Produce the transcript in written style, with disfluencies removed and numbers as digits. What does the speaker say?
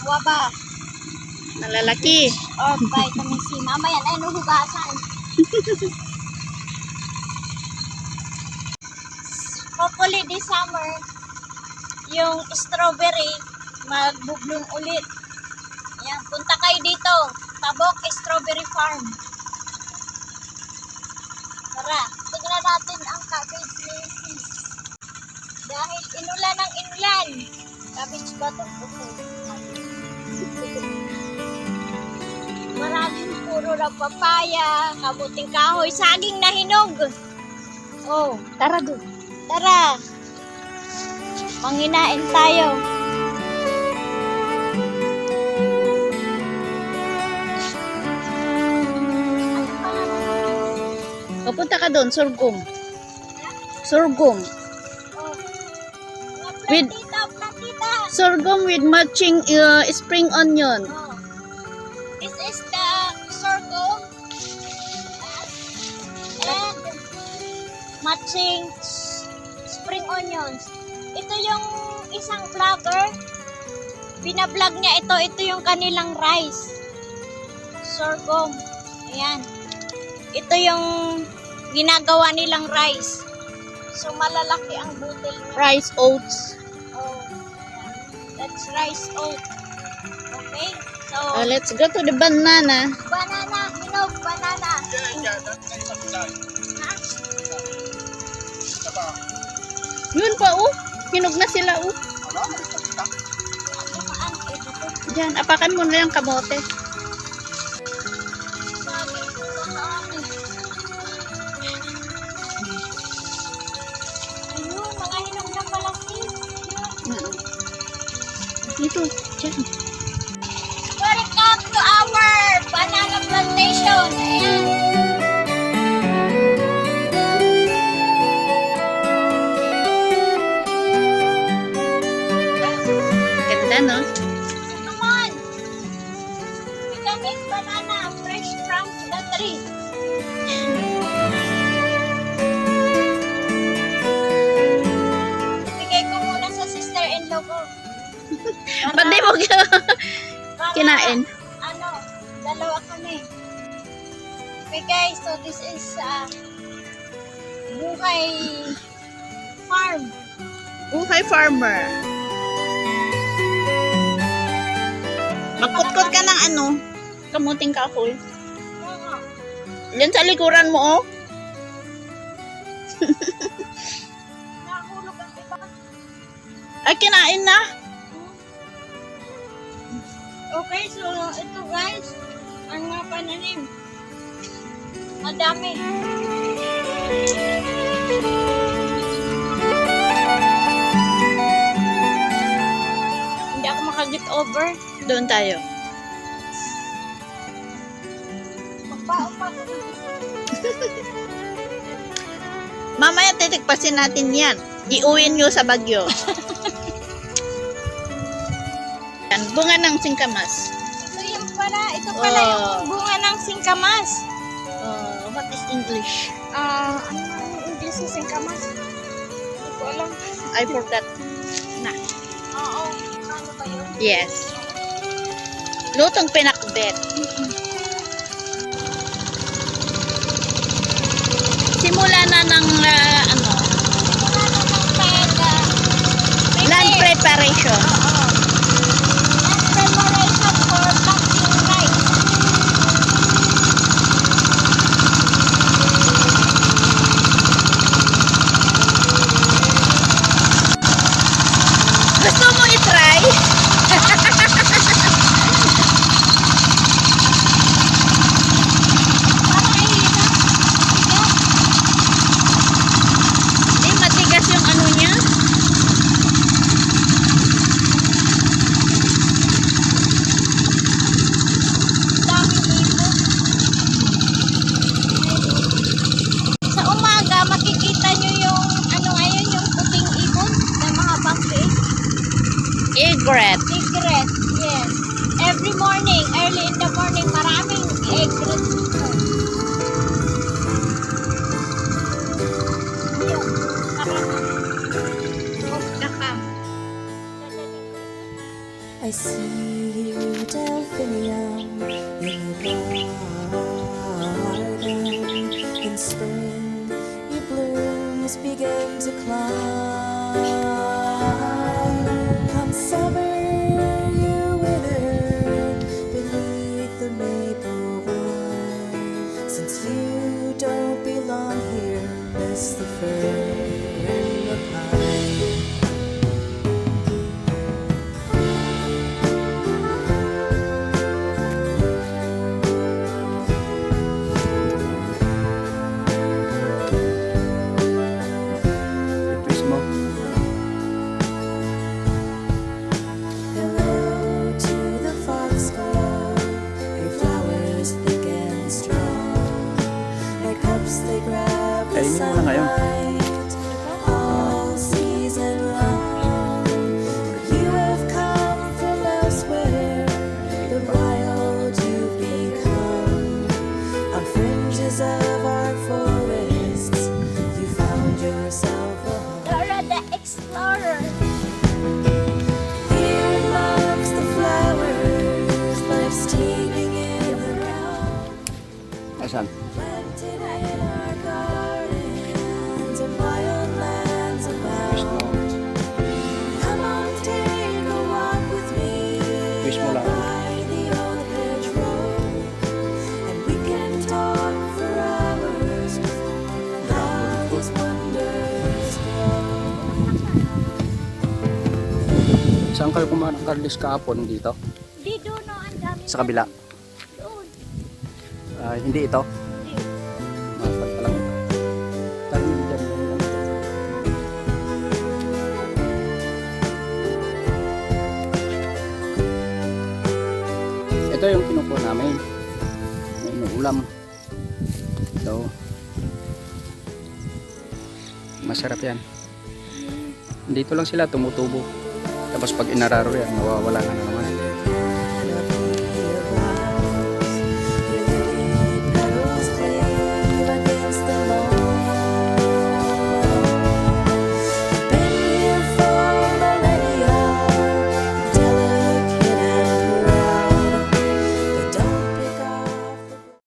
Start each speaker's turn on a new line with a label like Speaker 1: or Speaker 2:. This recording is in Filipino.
Speaker 1: Waba.
Speaker 2: Malalaki.
Speaker 1: Or vitamin C. Mamaya na yung hugasan. Hopefully this summer, yung strawberry, mag-bloom ulit. Ayan, punta kayo dito. Tabok Strawberry Farm. Tara, tignan natin ang cabbage ni Sis. Dahil inulan ng inulan. Cabbage ba ito? Maraming puro na papaya, kabuting kahoy, saging na hinog. Oh, tara doon. Tara. Manginain tayo.
Speaker 2: Papunta ka doon, sorghum. Sorghum.
Speaker 1: Oh.
Speaker 2: With
Speaker 1: Platita.
Speaker 2: sorghum with matching spring onion.
Speaker 1: Oh. This is the sorghum and matching spring onions. Ito yung isang vlogger. Binablog niya ito. Ito yung kanilang rice. Sorghum. Ayan. Ito yung ginagawa nilang rice. So, malalaki ang butil niya.
Speaker 2: Rice oats.
Speaker 1: Oh. That's rice oat. Okay? So,
Speaker 2: Let's go to the banana.
Speaker 1: banana. Hinog, banana. Ha?
Speaker 2: Yun pa, oh. Hinog na sila, oh.
Speaker 1: Dumaan. Eh, dito.
Speaker 2: Diyan, apakan mo na yung kamote.
Speaker 1: Sabi ko sa amin. Ayun, mga hinog na pala sis. Yun.
Speaker 2: Dito, diyan.
Speaker 1: Welcome to our banana plantation. Ayan.
Speaker 2: Ganda, no?
Speaker 1: Come on. We can make banana fresh from the tree. Bigay ko muna sa sister-in-law ko.
Speaker 2: Ba't di mo
Speaker 1: Para,
Speaker 2: kinain?
Speaker 1: Ano, dalawa kami. Okay guys, so this is Buhay Farm.
Speaker 2: Buhay farmer. Magkutkot ka ng ano? Kamuting kahoy.
Speaker 1: Oo.
Speaker 2: Yan sa likuran mo, oh.
Speaker 1: Nahulog ang iba.
Speaker 2: Ay, kinain na.
Speaker 1: Okay, so ito guys, ang mga pananim. Madami. Hindi ako makaget over.
Speaker 2: Doon tayo.
Speaker 1: Magpa-upa.
Speaker 2: Mamaya titikpasin natin yan. Iuwin nyo sa Bagyo. Yan, bunga ng singkamas.
Speaker 1: Ito pala
Speaker 2: Oh.
Speaker 1: yung bunga ng singkamas.
Speaker 2: What is English?
Speaker 1: Ano ang English ng singkamas? Hindi ko alam.
Speaker 2: I forgot. Na.
Speaker 1: Oo. Ano ba yun?
Speaker 2: Yes. Lutong pinakbet. Simula na ng ano,
Speaker 1: Ano ng
Speaker 2: land preparation.
Speaker 1: Land preparation for planting rice.
Speaker 2: Gusto mo i-try?
Speaker 1: Parang ay
Speaker 2: Di matigas yung ano niya.
Speaker 1: daming ibon. Sa umaga, makikita nyo yung ano ngayon, yung puting ibon na mga bangke.
Speaker 2: Egret.
Speaker 1: Egret, yes. Every morning, early in the morning, maraming egret dito. Yun,
Speaker 2: Dakam.
Speaker 1: maraming.
Speaker 3: I see to delphinium in the garden. In spring, your blooms begin to climb. Come summer, you wither beneath the maple vine. Since you don't belong here, miss the fir and the pine.
Speaker 4: Twist mo.
Speaker 3: Hello to the foxglove, her flowers thick and strong, like cups they grab the
Speaker 4: Kainin mo na ngayon.
Speaker 3: sunlight all season long. You have come from elsewhere, the wild you've become. On fringes of our forests, you found yourself a home.
Speaker 1: Dora the Explorer.
Speaker 3: Here amongst the flowers, life's teeming in the ground.
Speaker 4: Asan?
Speaker 3: Planted in our gardens and wild lands
Speaker 4: Twist mo.
Speaker 3: abound. Come on, take a walk with me
Speaker 4: Twist mo lang.
Speaker 3: by the old hedgerow, and we can talk for hours how these wonders grow.
Speaker 4: Saan kayo kumain ng Carlos kahapon dito?
Speaker 1: Di doon no, ang dami.
Speaker 4: Sa kabila?
Speaker 1: Doon.
Speaker 4: Hindi ito?
Speaker 1: Di.
Speaker 4: Mapat pa lang ito. Dami dyan. Ito yung kinukuha namin. May inuulam. Ito. Masarap yan. Dito lang sila tumutubo. Tapos pag inararo yan, nawawala na naman.